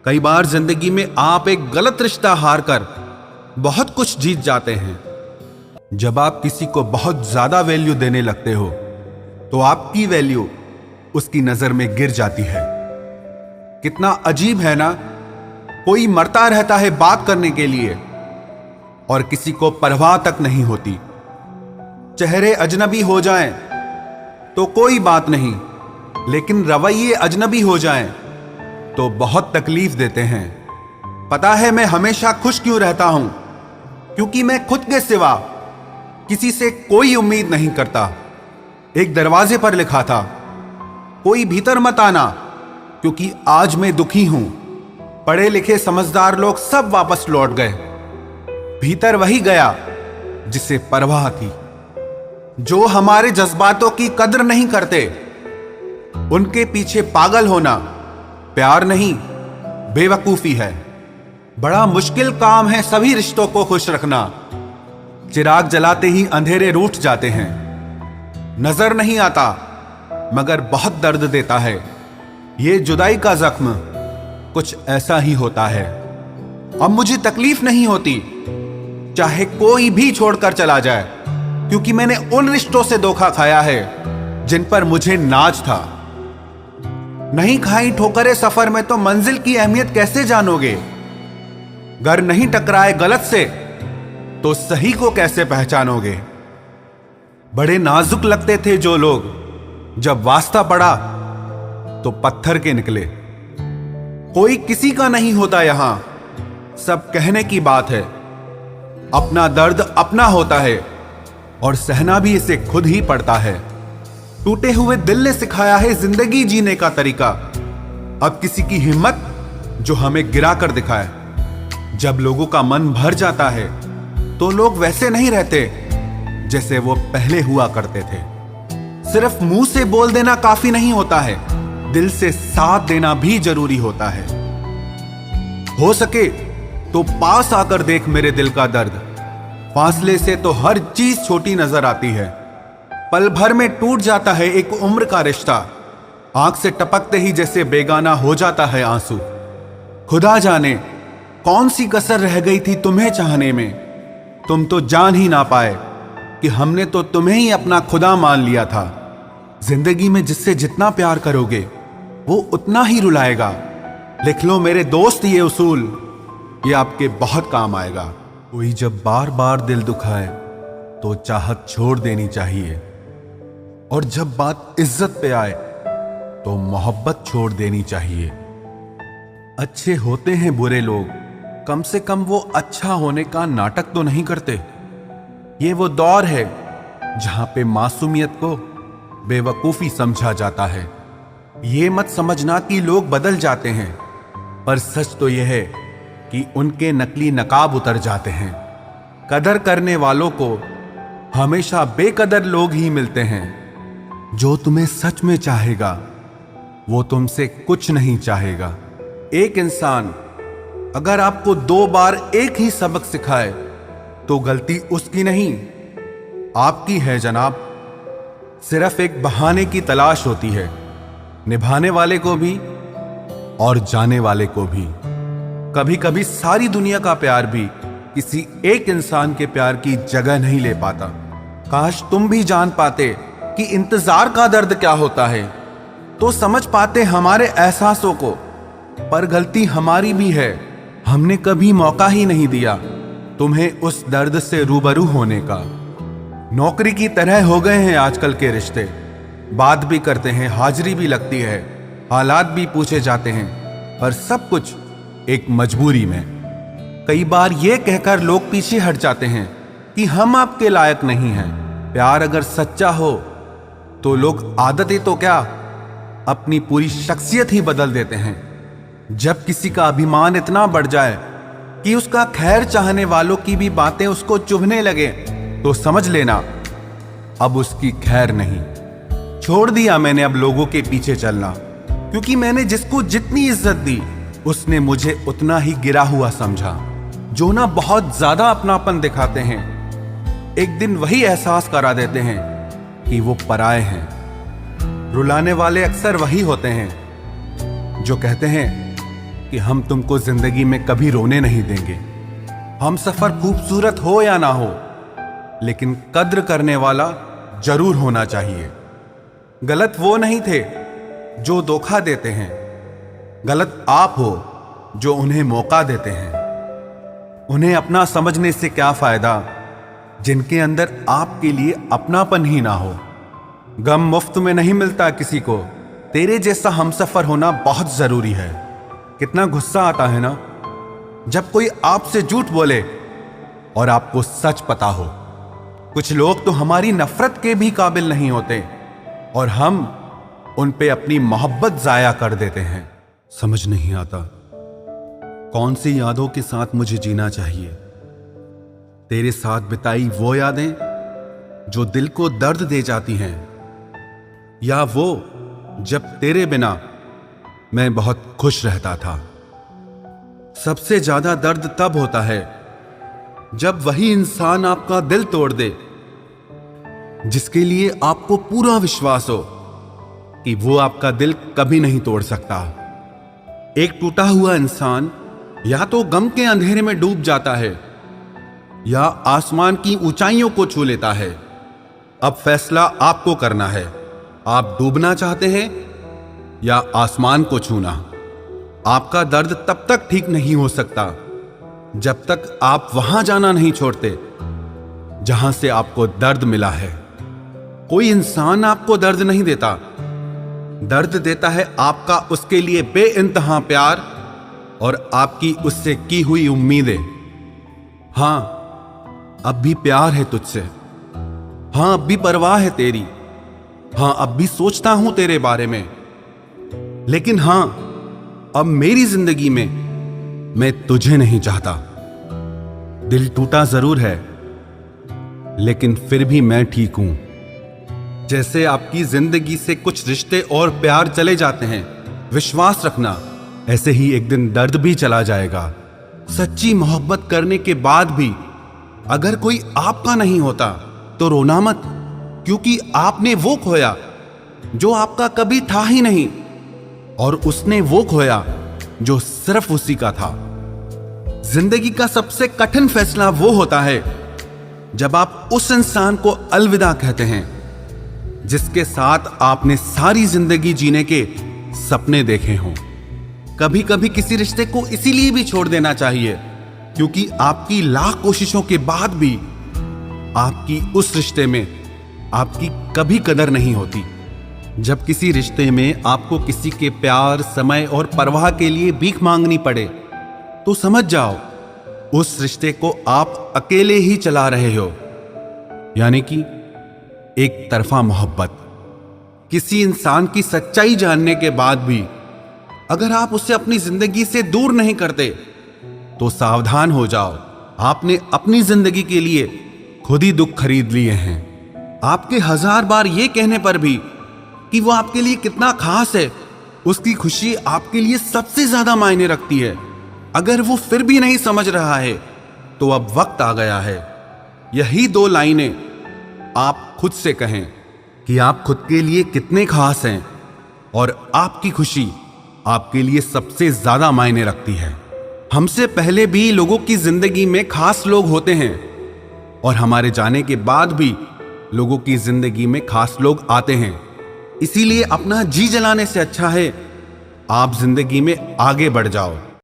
कई बार जिंदगी में आप एक गलत रिश्ता हार कर बहुत कुछ जीत जाते हैं। जब आप किसी को बहुत ज्यादा वैल्यू देने लगते हो तो आपकी वैल्यू उसकी नजर में गिर जाती है। कितना अजीब है ना, कोई मरता रहता है बात करने के लिए और किसी को परवाह तक नहीं होती। चेहरे अजनबी हो जाएं तो कोई बात नहीं, लेकिन रवैये अजनबी हो जाएं तो बहुत तकलीफ देते हैं। पता है मैं हमेशा खुश क्यों रहता हूं? क्योंकि मैं खुद के सिवा किसी से कोई उम्मीद नहीं करता। एक दरवाजे पर लिखा था, कोई भीतर मत आना, क्योंकि आज मैं दुखी हूं। पढ़े लिखे समझदार लोग सब वापस लौट गए। भीतर वही गया जिसे परवाह थी। जो हमारे जज्बातों की कदर नहीं करते, उनके पीछे पागल होना प्यार नहीं, बेवकूफी है। बड़ा मुश्किल काम है सभी रिश्तों को खुश रखना। चिराग जलाते ही अंधेरे रूठ जाते हैं। नजर नहीं आता मगर बहुत दर्द देता है। ये जुदाई का जख्म कुछ ऐसा ही होता है। अब मुझे तकलीफ नहीं होती चाहे कोई भी छोड़कर चला जाए, क्योंकि मैंने उन रिश्तों से धोखा खाया है जिन पर मुझे नाज था। नहीं खाई ठोकरें सफर में तो मंजिल की अहमियत कैसे जानोगे? घर नहीं टकराए गलत से तो सही को कैसे पहचानोगे? बड़े नाजुक लगते थे जो लोग, जब वास्ता पड़ा तो पत्थर के निकले। कोई किसी का नहीं होता यहां, सब कहने की बात है। अपना दर्द अपना होता है और सहना भी इसे खुद ही पड़ता है। टूटे हुए दिल ने सिखाया है जिंदगी जीने का तरीका। अब किसी की हिम्मत जो हमें गिरा कर दिखाए। जब लोगों का मन भर जाता है तो लोग वैसे नहीं रहते जैसे वो पहले हुआ करते थे। सिर्फ मुंह से बोल देना काफी नहीं होता है, दिल से साथ देना भी जरूरी होता है। हो सके तो पास आकर देख मेरे दिल का दर्द। फासले से तो हर चीज छोटी नजर आती है। पल भर में टूट जाता है एक उम्र का रिश्ता। आंख से टपकते ही जैसे बेगाना हो जाता है आंसू। खुदा जाने कौन सी कसर रह गई थी तुम्हें चाहने में। तुम तो जान ही ना पाए कि हमने तो तुम्हें ही अपना खुदा मान लिया था। जिंदगी में जिससे जितना प्यार करोगे वो उतना ही रुलाएगा। लिख लो मेरे दोस्त ये उसूल, ये आपके बहुत काम आएगा। कोई जब बार बार दिल दुखाए तो चाहत छोड़ देनी चाहिए, और जब बात इज्जत पे आए तो मोहब्बत छोड़ देनी चाहिए। अच्छे होते हैं बुरे लोग, कम से कम वो अच्छा होने का नाटक तो नहीं करते। ये वो दौर है जहां पे मासूमियत को बेवकूफी समझा जाता है। ये मत समझना कि लोग बदल जाते हैं, पर सच तो यह है कि उनके नकली नकाब उतर जाते हैं। कदर करने वालों को हमेशा बेकदर लोग ही मिलते हैं। जो तुम्हें सच में चाहेगा वो तुमसे कुछ नहीं चाहेगा। एक इंसान अगर आपको 2 बार एक ही सबक सिखाए तो गलती उसकी नहीं आपकी है जनाब। सिर्फ एक बहाने की तलाश होती है, निभाने वाले को भी और जाने वाले को भी। कभी कभी सारी दुनिया का प्यार भी किसी एक इंसान के प्यार की जगह नहीं ले पाता। काश तुम भी जान पाते कि इंतजार का दर्द क्या होता है, तो समझ पाते हमारे एहसासों को। पर गलती हमारी भी है, हमने कभी मौका ही नहीं दिया तुम्हें उस दर्द से रूबरू होने का। नौकरी की तरह हो गए हैं आजकल के रिश्ते। बात भी करते हैं, हाजिरी भी लगती है, हालात भी पूछे जाते हैं, पर सब कुछ एक मजबूरी में। कई बार ये कहकर लोग पीछे हट जाते हैं कि हम आपके लायक नहीं हैं। प्यार अगर सच्चा हो तो लोग आदतें तो क्या, अपनी पूरी शख्सियत ही बदल देते हैं। जब किसी का अभिमान इतना बढ़ जाए कि उसका खैर चाहने वालों की भी बातें उसको चुभने लगे, तो समझ लेना अब उसकी खैर नहीं। छोड़ दिया मैंने अब लोगों के पीछे चलना, क्योंकि मैंने जिसको जितनी इज्जत दी उसने मुझे उतना ही गिरा हुआ समझा। जो ना बहुत ज्यादा अपनापन दिखाते हैं, एक दिन वही एहसास करा देते हैं कि वो पराए हैं। रुलाने वाले अक्सर वही होते हैं जो कहते हैं कि हम तुमको जिंदगी में कभी रोने नहीं देंगे। हम सफर खूबसूरत हो या ना हो, लेकिन कद्र करने वाला जरूर होना चाहिए। गलत वो नहीं थे जो धोखा देते हैं, गलत आप हो जो उन्हें मौका देते हैं। उन्हें अपना समझने से क्या फायदा जिनके अंदर आपके लिए अपनापन ही ना हो। गम मुफ्त में नहीं मिलता किसी को, तेरे जैसा हमसफर होना बहुत जरूरी है। कितना गुस्सा आता है ना जब कोई आपसे झूठ बोले और आपको सच पता हो। कुछ लोग तो हमारी नफरत के भी काबिल नहीं होते और हम उन पे अपनी मोहब्बत जाया कर देते हैं। समझ नहीं आता कौन सी यादों के साथ मुझे जीना चाहिए। तेरे साथ बिताई वो यादें जो दिल को दर्द दे जाती हैं, या वो जब तेरे बिना मैं बहुत खुश रहता था। सबसे ज्यादा दर्द तब होता है जब वही इंसान आपका दिल तोड़ दे जिसके लिए आपको पूरा विश्वास हो कि वो आपका दिल कभी नहीं तोड़ सकता। एक टूटा हुआ इंसान या तो गम के अंधेरे में डूब जाता है या आसमान की ऊंचाइयों को छू लेता है। अब फैसला आपको करना है, आप डूबना चाहते हैं या आसमान को छूना। आपका दर्द तब तक ठीक नहीं हो सकता जब तक आप वहां जाना नहीं छोड़ते जहां से आपको दर्द मिला है। कोई इंसान आपको दर्द नहीं देता, दर्द देता है आपका उसके लिए बेइंतहा प्यार और आपकी उससे की हुई उम्मीदें। हां, अब भी प्यार है तुझसे, हां अब भी परवाह है तेरी, हां अब भी सोचता हूं तेरे बारे में। लेकिन हां, अब मेरी जिंदगी में मैं तुझे नहीं चाहता। दिल टूटा जरूर है, लेकिन फिर भी मैं ठीक हूं। जैसे आपकी जिंदगी से कुछ रिश्ते और प्यार चले जाते हैं, विश्वास रखना ऐसे ही एक दिन दर्द भी चला जाएगा। सच्ची मोहब्बत करने के बाद भी अगर कोई आपका नहीं होता तो रोना मत, क्योंकि आपने वो खोया जो आपका कभी था ही नहीं, और उसने वो खोया जो सिर्फ उसी का था। जिंदगी का सबसे कठिन फैसला वो होता है जब आप उस इंसान को अलविदा कहते हैं जिसके साथ आपने सारी जिंदगी जीने के सपने देखे हों। कभी कभी किसी रिश्ते को इसीलिए भी छोड़ देना चाहिए क्योंकि आपकी लाख कोशिशों के बाद भी आपकी उस रिश्ते में आपकी कभी कदर नहीं होती। जब किसी रिश्ते में आपको किसी के प्यार, समय और परवाह के लिए भीख मांगनी पड़े तो समझ जाओ उस रिश्ते को आप अकेले ही चला रहे हो, यानी कि एक तरफा मोहब्बत। किसी इंसान की सच्चाई जानने के बाद भी अगर आप उसे अपनी जिंदगी से दूर नहीं करते तो सावधान हो जाओ, आपने अपनी जिंदगी के लिए खुद ही दुख खरीद लिए हैं। आपके 1000 बार ये कहने पर भी कि वो आपके लिए कितना खास है, उसकी खुशी आपके लिए सबसे ज्यादा मायने रखती है। अगर वो फिर भी नहीं समझ रहा है तो अब वक्त आ गया है यही 2 लाइनें आप खुद से कहें कि आप खुद के लिए कितने खास हैं और आपकी खुशी आपके लिए सबसे ज्यादा मायने रखती है। हमसे पहले भी लोगों की जिंदगी में खास लोग होते हैं और हमारे जाने के बाद भी लोगों की जिंदगी में खास लोग आते हैं। इसीलिए अपना जी जलाने से अच्छा है आप जिंदगी में आगे बढ़ जाओ।